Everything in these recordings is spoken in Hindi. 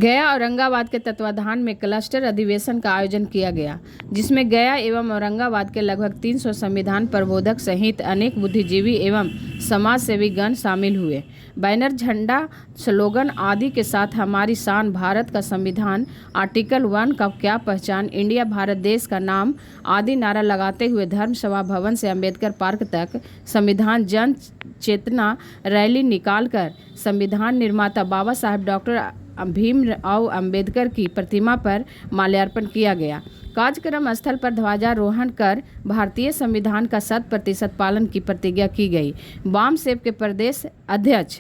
गया औरंगाबाद के तत्वाधान में क्लस्टर अधिवेशन का आयोजन किया गया, जिसमें गया एवं औरंगाबाद के लगभग 300 संविधान प्रबोधक सहित अनेक बुद्धिजीवी एवं समाज सेवी गण शामिल हुए। बैनर, झंडा, स्लोगन आदि के साथ हमारी शान, भारत का संविधान, आर्टिकल 1 का क्या पहचान, इंडिया भारत देश का नाम आदि नारा लगाते हुए धर्म सभा भवन से अंबेडकर पार्क तक संविधान जन चेतना रैली निकालकर संविधान निर्माता बाबा साहेब डॉक्टर भीमराव अंबेडकर की प्रतिमा पर माल्यार्पण किया गया। कार्यक्रम स्थल पर ध्वजारोहण कर भारतीय संविधान का 100% पालन की प्रतिज्ञा की गई। वाम सेव के प्रदेश अध्यक्ष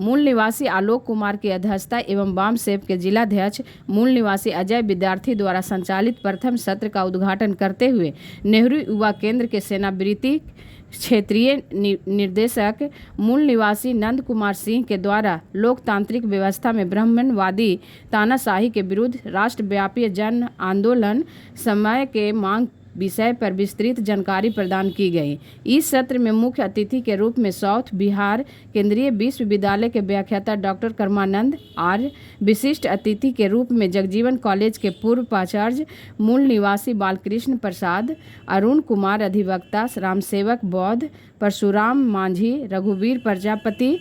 मूल निवासी आलोक कुमार की अध्यक्षता एवं वाम सेव के जिलाध्यक्ष मूल निवासी अजय विद्यार्थी द्वारा संचालित प्रथम सत्र का उद्घाटन करते हुए नेहरू युवा केंद्र के सेनावृत्ति क्षेत्रीय निर्देशक मूल निवासी नंद कुमार सिंह के द्वारा लोकतांत्रिक व्यवस्था में ब्राह्मणवादी तानाशाही के विरुद्ध राष्ट्रव्यापी जन आंदोलन समय के मांग विषय पर विस्तृत जानकारी प्रदान की गई। इस सत्र में मुख्य अतिथि के रूप में साउथ बिहार केंद्रीय विश्वविद्यालय के व्याख्याता डॉक्टर कर्मानंद आर, विशिष्ट अतिथि के रूप में जगजीवन कॉलेज के पूर्व प्राचार्य मूल निवासी बालकृष्ण प्रसाद, अरुण कुमार अधिवक्ता, रामसेवक बौद्ध, परशुराम मांझी, रघुवीर प्रजापति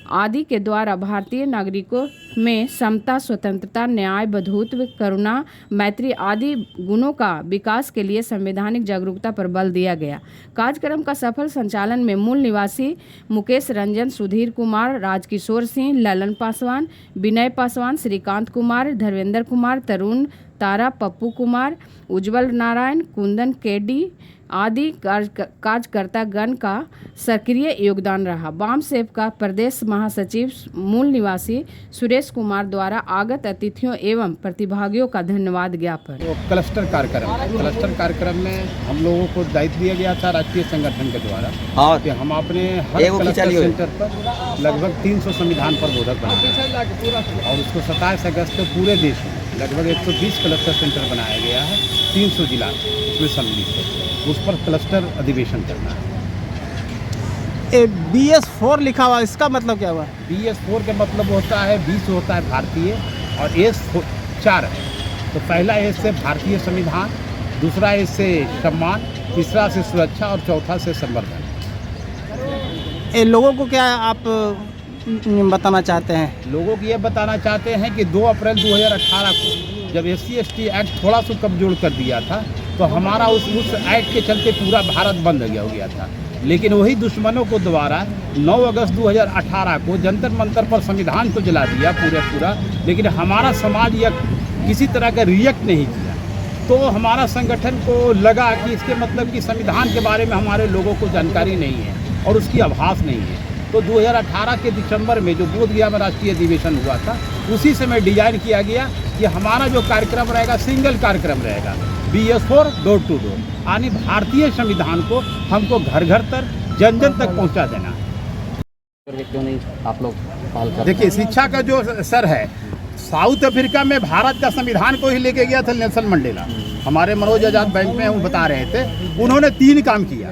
आदि के द्वारा भारतीय नागरिकों में समता, स्वतंत्रता, न्याय, बंधुत्व, करुणा, मैत्री आदि गुणों का विकास के लिए संवैधानिक जागरूकता पर बल दिया गया। कार्यक्रम का सफल संचालन में मूल निवासी मुकेश रंजन, सुधीर कुमार, राजकिशोर सिंह, ललन पासवान, विनय पासवान, श्रीकांत कुमार, धर्मेंद्र कुमार, तरुण तारा, पप्पू कुमार, उज्जवल नारायण, कुंदन केडी आदि कार्यकर्ता गण का सक्रिय योगदान रहा। वाम सेव का प्रदेश महासचिव मूल निवासी सुरेश कुमार द्वारा आगत अतिथियों एवं प्रतिभागियों का धन्यवाद ज्ञापन। तो क्लस्टर कार्यक्रम में हम लोगों को दायित्व दिया गया था राष्ट्रीय संगठन के द्वारा कि हम अपने हर क्लस्टर सेंटर पर लगभग 300 संविधान प्रबोधक बनाए और उसको 27 अगस्त को पूरे देश में लगभग 120 क्लस्टर सेंटर बनाया गया है। 300 जिला उसमें सम्मिलित है, उस पर क्लस्टर अधिवेशन करना है। BS4 लिखा हुआ, इसका मतलब क्या हुआ? BS4 का मतलब होता है 20 होता है भारतीय और S 4 है। तो पहला S से भारतीय संविधान, दूसरा S से सम्मान, तीसरा से सुरक्षा और चौथा से संवर्धन। लोगों को क्या आप बताना चाहते हैं? लोगों को ये बताना चाहते हैं कि 2 अप्रैल 2018 को जब SC/ST एक्ट थोड़ा सा कमजोर कर दिया था तो हमारा उस एक्ट के चलते पूरा भारत बंद हो गया था। लेकिन वही दुश्मनों को द्वारा 9 अगस्त 2018 को जंतर मंतर पर संविधान को जला दिया पूरा, लेकिन हमारा समाज यह किसी तरह का रिएक्ट नहीं किया। तो हमारा संगठन को लगा कि इसके मतलब कि संविधान के बारे में हमारे लोगों को जानकारी नहीं है और उसकी आभास नहीं है। तो 2018 के दिसंबर में जो बोधगया में राष्ट्रीय अधिवेशन हुआ था, उसी समय डिजाइन किया गया कि हमारा जो कार्यक्रम रहेगा सिंगल कार्यक्रम रहेगा, BS4 डोर टू डोर, यानी भारतीय संविधान को हमको घर घर तक जन जन तक पहुंचा देना। क्यों नहीं आप लोग पाल कर? देखिए, शिक्षा का जो सर है, साउथ अफ्रीका में भारत का संविधान को ही लेके गया था नेल्सन मंडेला। हमारे मनोज आजाद बैंक में वो बता रहे थे, उन्होंने 3 काम किया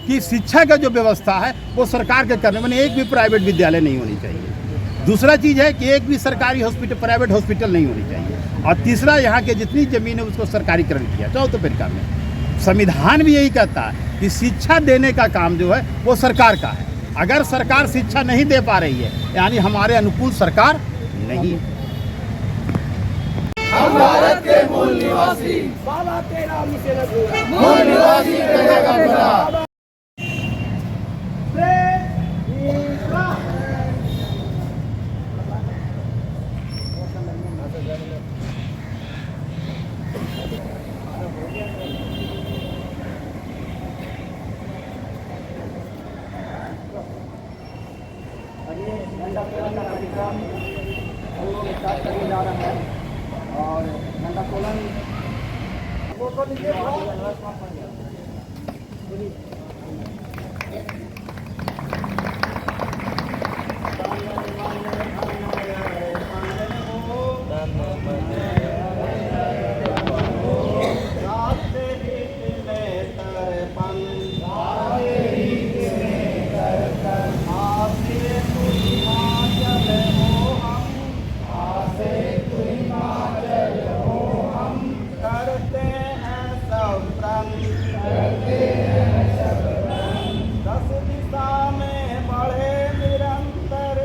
कि शिक्षा का जो व्यवस्था है वो सरकार के करने में, एक भी प्राइवेट विद्यालय नहीं होनी चाहिए। दूसरा चीज़ है कि एक भी सरकारी हॉस्पिटल, प्राइवेट हॉस्पिटल नहीं होनी चाहिए। और तीसरा, यहाँ के जितनी ज़मीन है उसको सरकारीकरण किया। साउथ अफ्रीका में संविधान भी यही कहता है कि शिक्षा देने का काम जो है वो सरकार का है। अगर सरकार शिक्षा नहीं दे पा रही है, यानी हमारे अनुकूल सरकार नहीं है। हम भारत के मूल निवासी, बाबा तेरा मूल निवासी रहेगा पूरा। स्टार्ट करने जा रहा है और झंडा तोलन वो तो नीचे से दस दिशा में बढ़े निरंतर,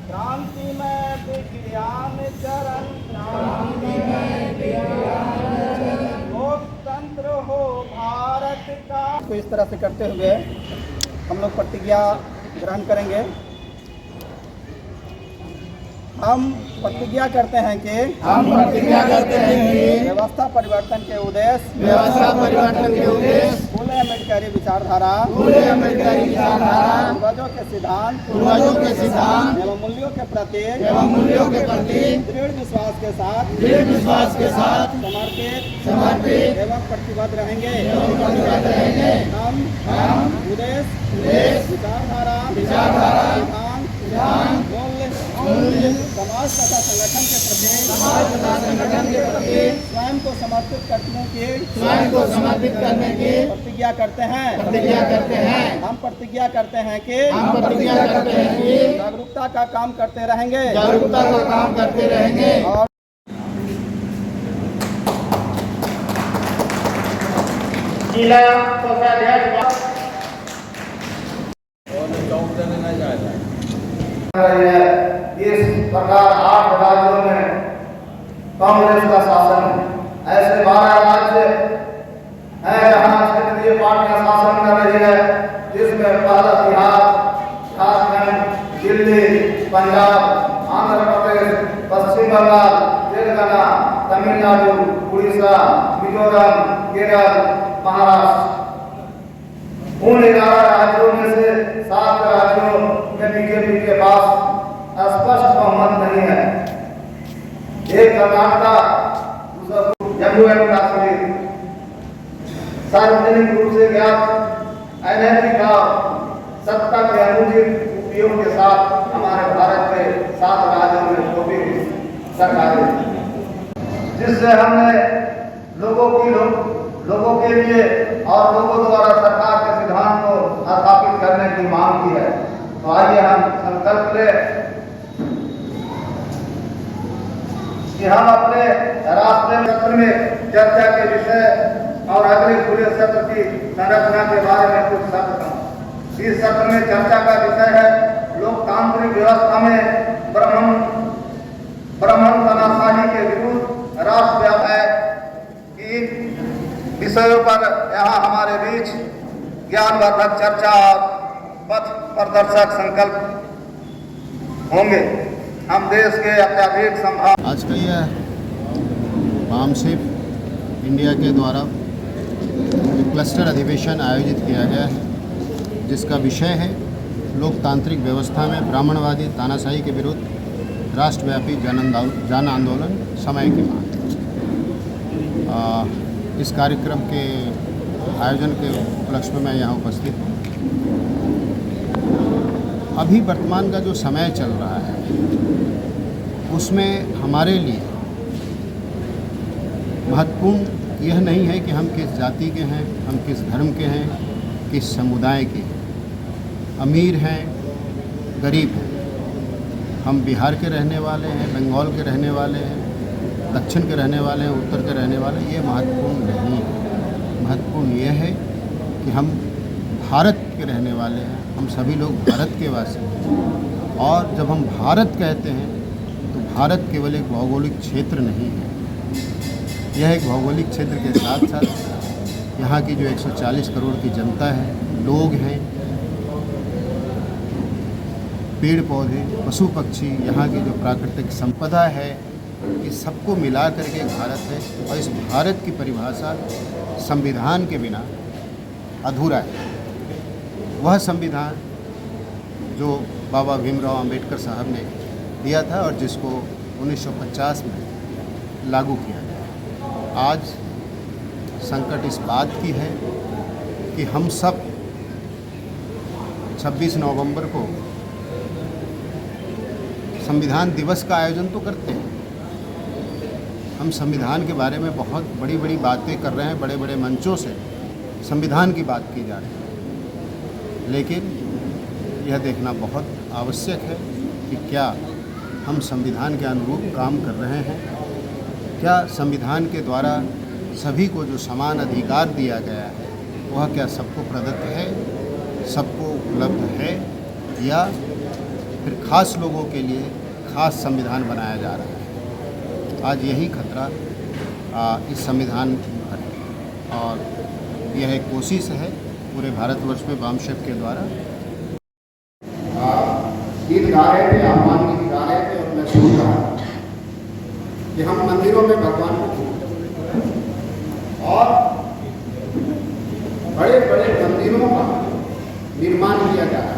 क्रांति में विज्ञान चरण, लोकतंत्र हो भारत का। तो इस तरह से करते हुए हम लोग प्रतिज्ञा ग्रहण करेंगे। हम प्रतिज्ञा करते हैं कि व्यवस्था परिवर्तन के उद्देश्य फूले अम्बेडकरी विचारधारा पूर्वजों के सिद्धांत एवं मूल्यों के प्रति दृढ़ विश्वास के साथ समर्पित एवं प्रतिबद्ध रहेंगे। हम उद्देश्य विचारधारा सिद्धांत मूल्य समाज तथा संगठन के प्रति स्वयं को समर्पित करने की प्रतिज्ञा करते हैं। हम प्रतिज्ञा करते हैं कि जागरूकता का काम करते रहेंगे और जिला कोषाध्यक्ष इस प्रकार 8 राज्यों में कांग्रेस का शासन है। ऐसे 12 राज्य हैं जहां क्षेत्रीय पार्टियां शासन कर रही है, जिसमें पहला बिहार, झारखंड, दिल्ली, पंजाब, आंध्र प्रदेश, पश्चिम बंगाल, तेलंगाना, तमिलनाडु, उड़ीसा, मिजोरम, केरल, महाराष्ट्र। उन 11 राज्यों में से 7 राज्यों में बीजेपी के पास स्पष्ट बहुमत नहीं है। एक कर्नाटक, जम्मू एवं कश्मीर। सार्वजनिक रूप से ज्ञात अनैतिक सत्ता के अनुचित उपयोग के साथ हमारे भारत के 7 राज्यों में 24 सरकारें, जिससे हमने लोगों के लिए और लोगों द्वारा सरकार के सिद्धांत को स्थापित करने की मांग की है। तो आइए हम संकल्प लें कि हम अपने राष्ट्रीय सत्र में चर्चा के विषय और अगले खुले सत्र की संरचना के बारे में कुछ शब्द कहूं। इस सत्र में चर्चा का विषय है लोकतांत्रिक व्यवस्था में ब्राह्मण तानाशाही के विरुद्ध राष्ट्रव्यापी है। इन विषयों पर यहाँ हमारे बीच ज्ञानवर्धक चर्चा और पथ प्रदर्शक संकल्प होंगे। हम देश के अत्याधिक संभाव। आज का यह वामशिप इंडिया के द्वारा एक क्लस्टर अधिवेशन आयोजित किया गया है, जिसका विषय है लोकतांत्रिक व्यवस्था में ब्राह्मणवादी तानाशाही के विरुद्ध राष्ट्रव्यापी जन आंदोलन समय की मांग। इस कार्यक्रम के आयोजन के उपलक्ष्य में मैं यहाँ उपस्थित हूँ। अभी वर्तमान का जो समय चल रहा है उसमें हमारे लिए महत्वपूर्ण यह नहीं है कि हम किस जाति के हैं, हम किस धर्म के हैं, किस समुदाय के हैं, अमीर हैं, गरीब हैं, हम बिहार के रहने वाले हैं, बंगाल के रहने वाले हैं, दक्षिण के रहने वाले हैं, उत्तर के रहने वाले हैं, ये महत्वपूर्ण नहीं है। महत्वपूर्ण यह है कि हम भारत के रहने वाले हैं, हम सभी लोग भारत के वासी हैं। और जब हम भारत कहते हैं तो भारत केवल एक भौगोलिक क्षेत्र नहीं है, यह एक भौगोलिक क्षेत्र के साथ साथ यहाँ की जो 140 करोड़ की जनता है, लोग हैं, पेड़ पौधे, पशु पक्षी, यहाँ की जो प्राकृतिक संपदा है, इस सबको मिला करके भारत है। और इस भारत की परिभाषा संविधान के बिना अधूरा है। वह संविधान जो बाबा भीमराव अंबेडकर साहब ने दिया था और जिसको 1950 में लागू किया गया। आज संकट इस बात की है कि हम सब 26 नवंबर को संविधान दिवस का आयोजन तो करते हैं, हम संविधान के बारे में बहुत बड़ी बड़ी बातें कर रहे हैं, बड़े बड़े मंचों से संविधान की बात की जा रही है, लेकिन यह देखना बहुत आवश्यक है कि क्या हम संविधान के अनुरूप काम कर रहे हैं क्या संविधान के द्वारा सभी को जो समान अधिकार दिया गया है वह क्या सबको प्रदत्त है, सबको उपलब्ध है, या फिर खास लोगों के लिए खास संविधान बनाया जा रहा है। आज यही खतरा इस संविधान पर है और यह एक कोशिश है पूरे भारतवर्ष में वामशेप के द्वारा। गीत गा रहे थे, आह्वान गीत गा रहे थे और मैं सुन रहा था कि हम मंदिरों में भगवान को पूजते हैं और बड़े बड़े मंदिरों का निर्माण किया जा रहा है।